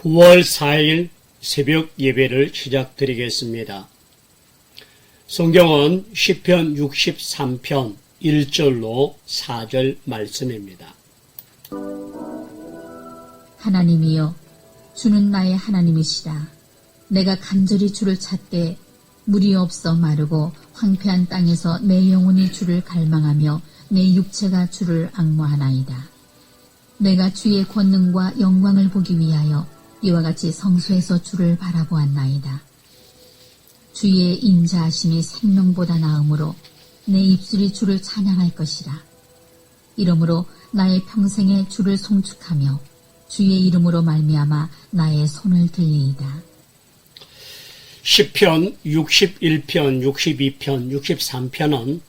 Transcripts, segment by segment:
9월 4일 새벽 예배를 시작드리겠습니다. 성경은 시편 63편 1절로 4절 말씀입니다. 하나님이여, 주는 나의 하나님이시라. 내가 간절히 주를 찾되 물이 없어 마르고 황폐한 땅에서 내 영혼이 주를 갈망하며 내 육체가 주를 앙모하나이다. 내가 주의 권능과 영광을 보기 위하여 이와 같이 성소에서 주를 바라보았나이다. 주의 인자하심이 생명보다 나으므로 내 입술이 주를 찬양할 것이라. 이러므로 나의 평생에 주를 송축하며 주의 이름으로 말미암아 나의 손을 들리이다. 시편 61편, 62편, 63편은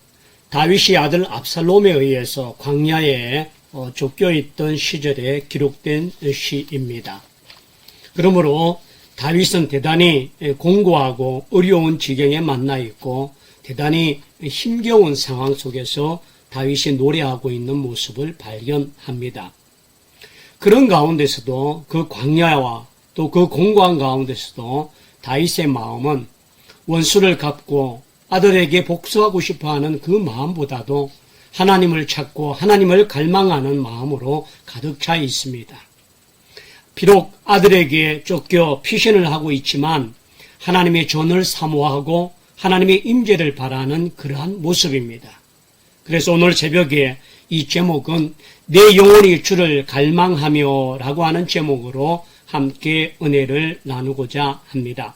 다윗이 아들 압살롬에 의해서 광야에 쫓겨있던 시절에 기록된 시입니다. 그러므로 다윗은 대단히 공고하고 어려운 지경에 만나 있고 대단히 힘겨운 상황 속에서 다윗이 노래하고 있는 모습을 발견합니다. 그런 가운데서도 그 광야와 또 그 공고한 가운데서도 다윗의 마음은 원수를 갚고 아들에게 복수하고 싶어하는 그 마음보다도 하나님을 찾고 하나님을 갈망하는 마음으로 가득 차 있습니다. 비록 아들에게 쫓겨 피신을 하고 있지만 하나님의 전을 사모하고 하나님의 임재를 바라는 그러한 모습입니다. 그래서 오늘 새벽에 이 제목은 내 영혼이 주를 갈망하며 라고 하는 제목으로 함께 은혜를 나누고자 합니다.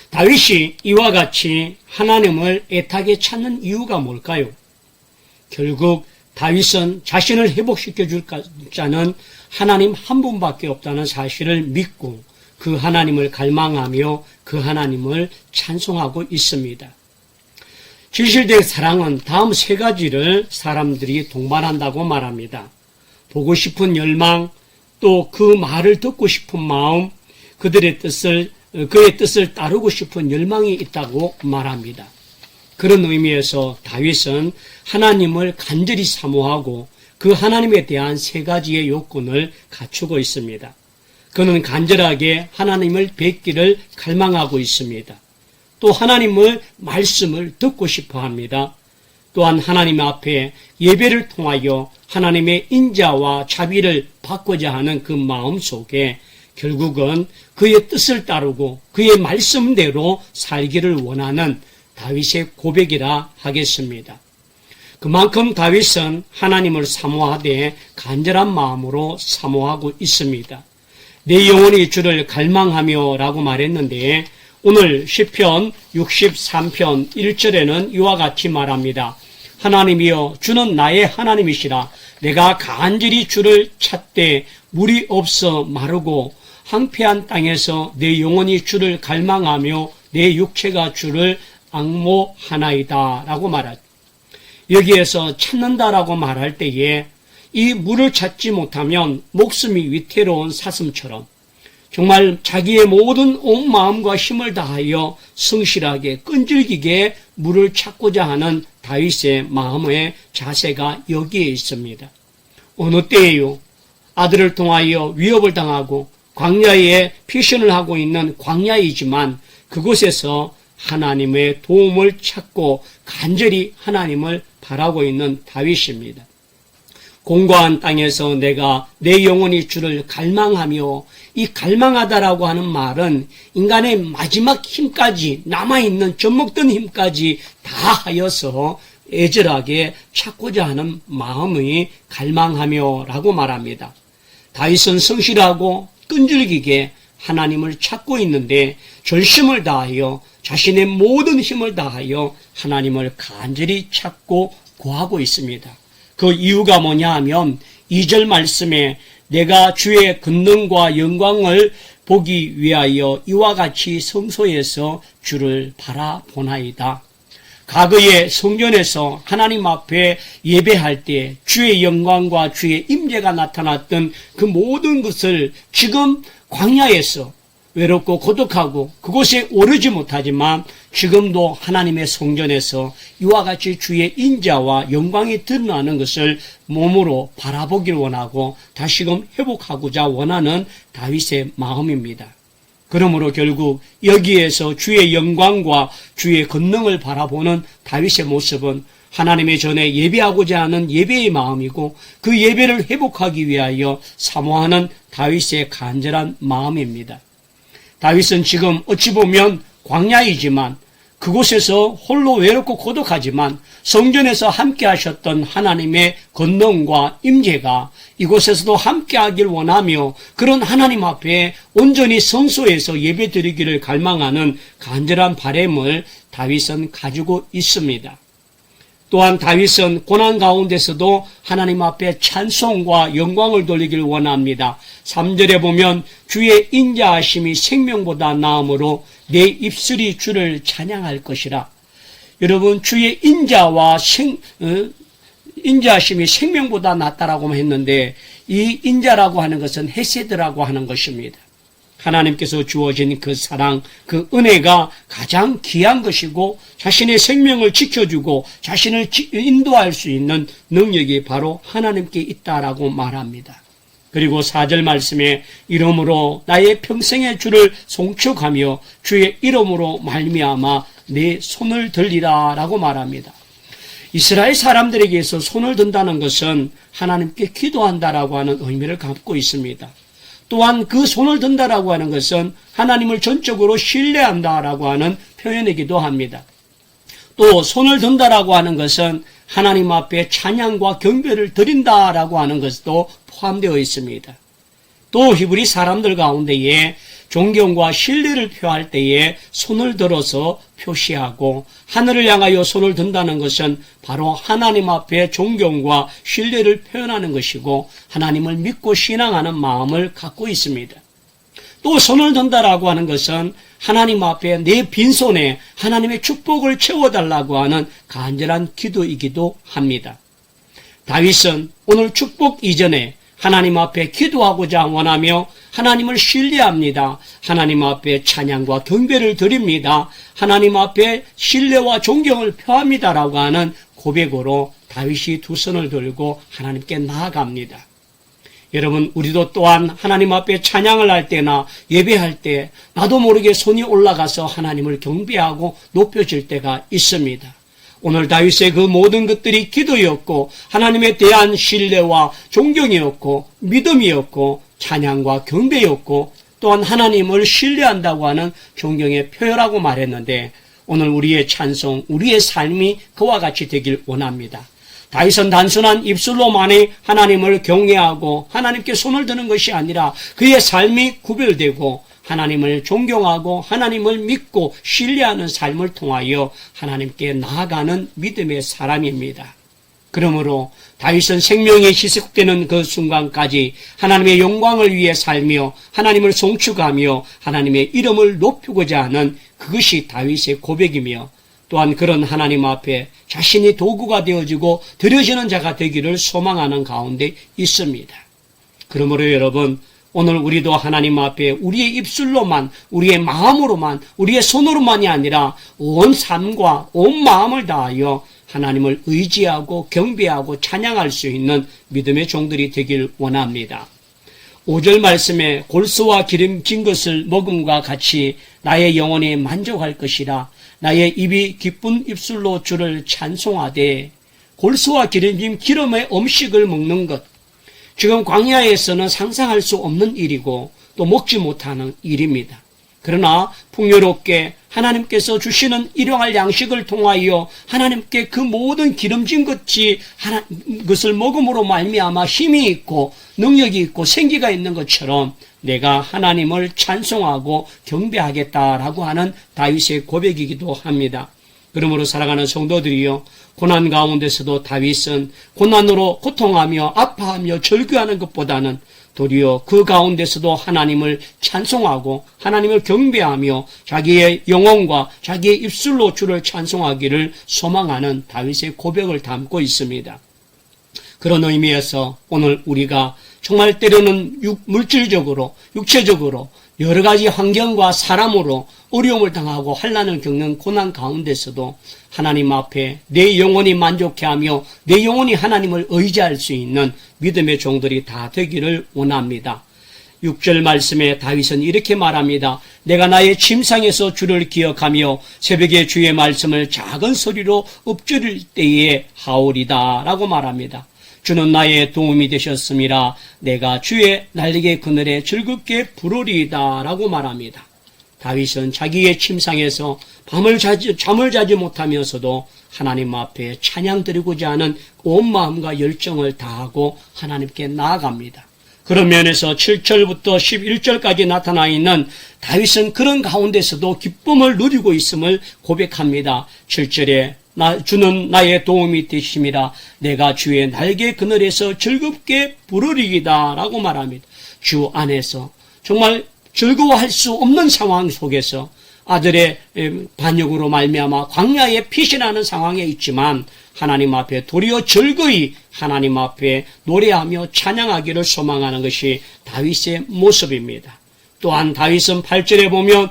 다윗이 이와 같이 하나님을 애타게 찾는 이유가 뭘까요? 결국 다윗은 자신을 회복시켜 줄 자는 하나님 한 분밖에 없다는 사실을 믿고 그 하나님을 갈망하며 그 하나님을 찬송하고 있습니다. 진실된 사랑은 다음 세 가지를 사람들이 동반한다고 말합니다. 보고 싶은 열망, 또 그 말을 듣고 싶은 마음, 그의 뜻을 따르고 싶은 열망이 있다고 말합니다. 그런 의미에서 다윗은 하나님을 간절히 사모하고 그 하나님에 대한 세 가지의 요건을 갖추고 있습니다. 그는 간절하게 하나님을 뵙기를 갈망하고 있습니다. 또 하나님의 말씀을 듣고 싶어 합니다. 또한 하나님 앞에 예배를 통하여 하나님의 인자와 자비를 받고자 하는 그 마음 속에 결국은 그의 뜻을 따르고 그의 말씀대로 살기를 원하는 다윗의 고백이라 하겠습니다. 그만큼 다윗은 하나님을 사모하되 간절한 마음으로 사모하고 있습니다. 내 영혼이 주를 갈망하며 라고 말했는데 오늘 시편 63편 1절에는 이와 같이 말합니다. 하나님이여, 주는 나의 하나님이시라. 내가 간절히 주를 찾되 물이 없어 마르고 황폐한 땅에서 내 영혼이 주를 갈망하며 내 육체가 주를 앙모하나이다 라고 말하죠. 여기에서 찾는다라고 말할 때에 이 물을 찾지 못하면 목숨이 위태로운 사슴처럼 정말 자기의 모든 온 마음과 힘을 다하여 성실하게 끈질기게 물을 찾고자 하는 다윗의 마음의 자세가 여기에 있습니다. 어느 때에요? 아들을 통하여 위협을 당하고 광야에 피신을 하고 있는 광야이지만 그곳에서 하나님의 도움을 찾고 간절히 하나님을 바라고 있는 다윗입니다. 공고한 땅에서 내가 내 영혼이 주를 갈망하며, 이 갈망하다라고 하는 말은 인간의 마지막 힘까지, 남아있는 젖먹던 힘까지 다 하여서 애절하게 찾고자 하는 마음이 갈망하며 라고 말합니다. 다윗은 성실하고 끈질기게 하나님을 찾고 있는데 절심을 다하여 자신의 모든 힘을 다하여 하나님을 간절히 찾고 구하고 있습니다. 그 이유가 뭐냐 하면 2절 말씀에 내가 주의 권능과 영광을 보기 위하여 이와 같이 성소에서 주를 바라보나이다. 과거의 성전에서 하나님 앞에 예배할 때 주의 영광과 주의 임재가 나타났던 그 모든 것을 지금 광야에서 외롭고 고독하고 그곳에 오르지 못하지만 지금도 하나님의 성전에서 이와 같이 주의 인자와 영광이 드러나는 것을 몸으로 바라보길 원하고 다시금 회복하고자 원하는 다윗의 마음입니다. 그러므로 결국 여기에서 주의 영광과 주의 권능을 바라보는 다윗의 모습은 하나님의 전에 예배하고자 하는 예배의 마음이고 그 예배를 회복하기 위하여 사모하는 다윗의 간절한 마음입니다. 다윗은 지금 어찌 보면 광야이지만 그곳에서 홀로 외롭고 고독하지만 성전에서 함께 하셨던 하나님의 권능과 임재가 이곳에서도 함께 하길 원하며 그런 하나님 앞에 온전히 성소에서 예배드리기를 갈망하는 간절한 바람을 다윗은 가지고 있습니다. 또한 다윗은 고난 가운데서도 하나님 앞에 찬송과 영광을 돌리길 원합니다. 3절에 보면 주의 인자하심이 생명보다 나음으로 내 입술이 주를 찬양할 것이라. 여러분, 주의 인자하심이 생명보다 낫다라고 했는데 이 인자라고 하는 것은 헤세드라고 하는 것입니다. 하나님께서 주어진 그 사랑, 그 은혜가 가장 귀한 것이고 자신의 생명을 지켜주고 자신을 인도할 수 있는 능력이 바로 하나님께 있다라고 말합니다. 그리고 4절 말씀에 이름으로 나의 평생의 주를 송축하며 주의 이름으로 말미암아 내 손을 들리라 라고 말합니다. 이스라엘 사람들에게서 손을 든다는 것은 하나님께 기도한다라고 하는 의미를 갖고 있습니다. 또한 그 손을 든다라고 하는 것은 하나님을 전적으로 신뢰한다라고 하는 표현이기도 합니다. 또 손을 든다라고 하는 것은 하나님 앞에 찬양과 경배를 드린다라고 하는 것도 포함되어 있습니다. 또 히브리 사람들 가운데에 존경과 신뢰를 표할 때에 손을 들어서 표시하고 하늘을 향하여 손을 든다는 것은 바로 하나님 앞에 존경과 신뢰를 표현하는 것이고 하나님을 믿고 신앙하는 마음을 갖고 있습니다. 또 손을 든다라고 하는 것은 하나님 앞에 내 빈손에 하나님의 축복을 채워달라고 하는 간절한 기도이기도 합니다. 다윗은 오늘 축복 이전에 하나님 앞에 기도하고자 원하며 하나님을 신뢰합니다. 하나님 앞에 찬양과 경배를 드립니다. 하나님 앞에 신뢰와 존경을 표합니다라고 하는 고백으로 다윗이 두 손을 들고 하나님께 나아갑니다. 여러분, 우리도 또한 하나님 앞에 찬양을 할 때나 예배할 때 나도 모르게 손이 올라가서 하나님을 경배하고 높여질 때가 있습니다. 오늘 다윗의 그 모든 것들이 기도였고 하나님에 대한 신뢰와 존경이었고 믿음이었고 찬양과 경배였고 또한 하나님을 신뢰한다고 하는 존경의 표현이라고 말했는데 오늘 우리의 찬송, 우리의 삶이 그와 같이 되길 원합니다. 다윗은 단순한 입술로만이 하나님을 경외하고 하나님께 손을 드는 것이 아니라 그의 삶이 구별되고 하나님을 존경하고 하나님을 믿고 신뢰하는 삶을 통하여 하나님께 나아가는 믿음의 사람입니다. 그러므로 다윗은 생명이 희석되는 그 순간까지 하나님의 영광을 위해 살며 하나님을 송축하며 하나님의 이름을 높이고자 하는 그것이 다윗의 고백이며 또한 그런 하나님 앞에 자신이 도구가 되어지고 드려지는 자가 되기를 소망하는 가운데 있습니다. 그러므로 여러분, 오늘 우리도 하나님 앞에 우리의 입술로만, 우리의 마음으로만, 우리의 손으로만이 아니라 온 삶과 온 마음을 다하여 하나님을 의지하고 경배하고 찬양할 수 있는 믿음의 종들이 되길 원합니다. 5절 말씀에 골수와 기름진 것을 먹음과 같이 나의 영혼이 만족할 것이라. 나의 입이 기쁜 입술로 주를 찬송하되. 골수와 기름진 기름의 음식을 먹는 것, 지금 광야에서는 상상할 수 없는 일이고 또 먹지 못하는 일입니다. 그러나 풍요롭게 하나님께서 주시는 일용할 양식을 통하여 하나님께 그 모든 기름진 것을 먹음으로 말미암아 힘이 있고 능력이 있고 생기가 있는 것처럼 내가 하나님을 찬송하고 경배하겠다라고 하는 다윗의 고백이기도 합니다. 그러므로 사랑하는 성도들이여, 고난 가운데서도 다윗은 고난으로 고통하며 아파하며 절규하는 것보다는 도리어 그 가운데서도 하나님을 찬송하고 하나님을 경배하며 자기의 영혼과 자기의 입술로 주를 찬송하기를 소망하는 다윗의 고백을 담고 있습니다. 그런 의미에서 오늘 우리가 정말 때로는 물질적으로, 육체적으로 여러 가지 환경과 사람으로 어려움을 당하고 환난을 겪는 고난 가운데서도 하나님 앞에 내 영혼이 만족해하며 내 영혼이 하나님을 의지할 수 있는 믿음의 종들이 다 되기를 원합니다. 6절 말씀에 다윗은 이렇게 말합니다. 내가 나의 침상에서 주를 기억하며 새벽에 주의 말씀을 작은 소리로 읊조릴 때에 하오리다 라고 말합니다. 주는 나의 도움이 되셨음이라 내가 주의 날개 그늘에 즐겁게 부르리이다 라고 말합니다. 다윗은 자기의 침상에서 잠을 자지 못하면서도 하나님 앞에 찬양 드리고자 하는 온 마음과 열정을 다하고 하나님께 나아갑니다. 그런 면에서 7절부터 11절까지 나타나 있는 다윗은 그런 가운데서도 기쁨을 누리고 있음을 고백합니다. 7절에 주는 나의 도움이 되심이라 내가 주의 날개 그늘에서 즐겁게 부르리이다 라고 말합니다. 주 안에서 정말 즐거워할 수 없는 상황 속에서 아들의 반역으로 말미암아 광야에 피신하는 상황에 있지만 하나님 앞에 도리어 즐거이 하나님 앞에 노래하며 찬양하기를 소망하는 것이 다윗의 모습입니다. 또한 다윗은 8절에 보면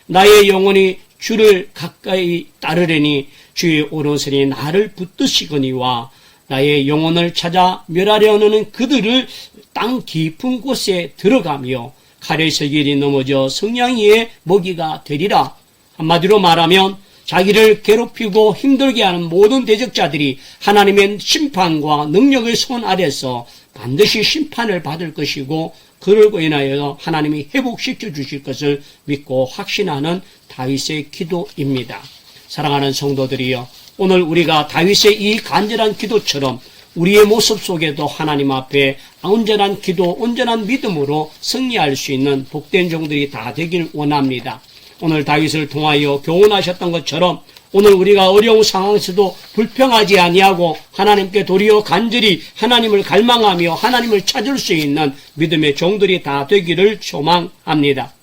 나의 영혼이 주를 가까이 따르려니 주의 오른손이 나를 붙드시거니와 나의 영혼을 찾아 멸하려는 그들을 땅 깊은 곳에 들어가며 칼에서 길이 넘어져 성냥이의 먹이가 되리라. 한마디로 말하면 자기를 괴롭히고 힘들게 하는 모든 대적자들이 하나님의 심판과 능력의 손 아래서 반드시 심판을 받을 것이고 그로 인하여 하나님이 회복시켜 주실 것을 믿고 확신하는 다윗의 기도입니다. 사랑하는 성도들이여, 오늘 우리가 다윗의 이 간절한 기도처럼 우리의 모습 속에도 하나님 앞에 온전한 기도, 온전한 믿음으로 승리할 수 있는 복된 종들이 다 되길 원합니다. 오늘 다윗을 통하여 교훈하셨던 것처럼 오늘 우리가 어려운 상황에서도 불평하지 아니하고 하나님께 도리어 간절히 하나님을 갈망하며 하나님을 찾을 수 있는 믿음의 종들이 다 되기를 소망합니다.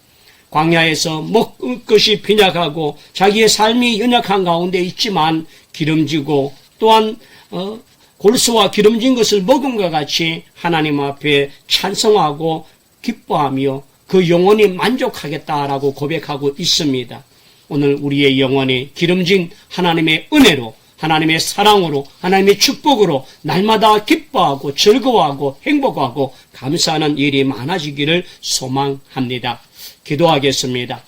광야에서 먹을 것이 빈약하고 자기의 삶이 연약한 가운데 있지만 기름지고 또한 골수와 기름진 것을 먹음과 같이 하나님 앞에 찬송하고 기뻐하며 그 영혼이 만족하겠다라고 고백하고 있습니다. 오늘 우리의 영혼이 기름진 하나님의 은혜로, 하나님의 사랑으로, 하나님의 축복으로 날마다 기뻐하고 즐거워하고 행복하고 감사하는 일이 많아지기를 소망합니다. 기도하겠습니다.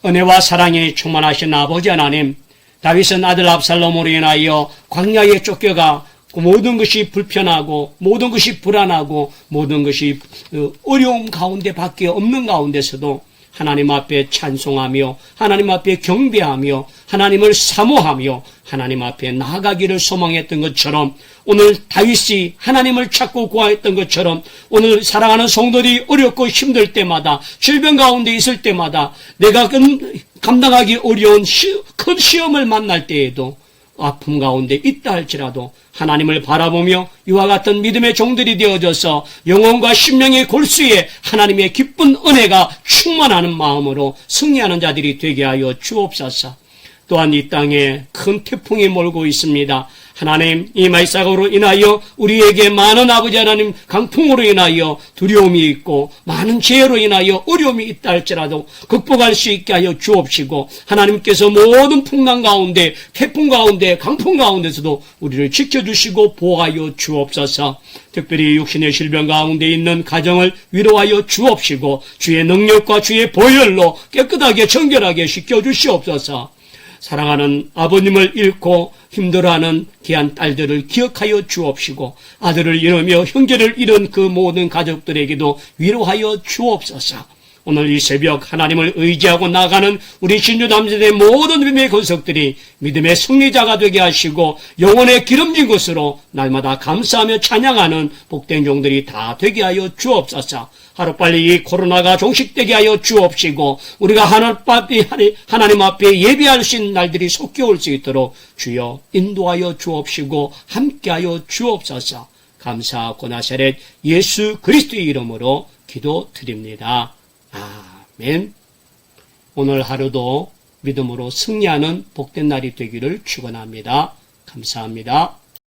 은혜와 사랑이 충만하신 아버지 하나님, 다윗은 아들 압살롬으로 인하여 광야에 쫓겨가 모든 것이 불편하고 모든 것이 불안하고 모든 것이 어려움 가운데 밖에 없는 가운데서도 하나님 앞에 찬송하며 하나님 앞에 경배하며 하나님을 사모하며 하나님 앞에 나아가기를 소망했던 것처럼 오늘 다윗이 하나님을 찾고 구하였던 것처럼 오늘 사랑하는 성도들이 어렵고 힘들 때마다 질병 가운데 있을 때마다 내가 감당하기 어려운 큰 시험을 만날 때에도 아픔 가운데 있다 할지라도 하나님을 바라보며 이와 같은 믿음의 종들이 되어져서 영혼과 심령의 골수에 하나님의 기쁜 은혜가 충만하는 마음으로 승리하는 자들이 되게 하여 주옵소서. 또한 이 땅에 큰 태풍이 몰고 있습니다. 하나님, 이 말씀으로 인하여 우리에게 많은 아버지 하나님 강풍으로 인하여 두려움이 있고 많은 재해로 인하여 어려움이 있다 할지라도 극복할 수 있게 하여 주옵시고 하나님께서 모든 풍랑 가운데 태풍 가운데 강풍 가운데서도 우리를 지켜주시고 보호하여 주옵소서. 특별히 육신의 질병 가운데 있는 가정을 위로하여 주옵시고 주의 능력과 주의 보혈로 깨끗하게 정결하게 씻겨주시옵소서. 사랑하는 아버님을 잃고 힘들어하는 귀한 딸들을 기억하여 주옵시고 아들을 잃으며 형제를 잃은 그 모든 가족들에게도 위로하여 주옵소서. 오늘 이 새벽 하나님을 의지하고 나가는 우리 진주남자의 모든 믿음의 권속들이 믿음의 승리자가 되게 하시고 영혼의 기름진 것으로 날마다 감사하며 찬양하는 복된 종들이 다 되게 하여 주옵소서. 하루빨리 이 코로나가 종식되게 하여 주옵시고 우리가 하나님 앞에 예배할 수 있는 날들이 속히 올 수 있도록 주여 인도하여 주옵시고 함께하여 주옵소서. 감사하고 나사렛 예수 그리스도의 이름으로 기도드립니다. 아멘. 오늘 하루도 믿음으로 승리하는 복된 날이 되기를 축원합니다. 감사합니다.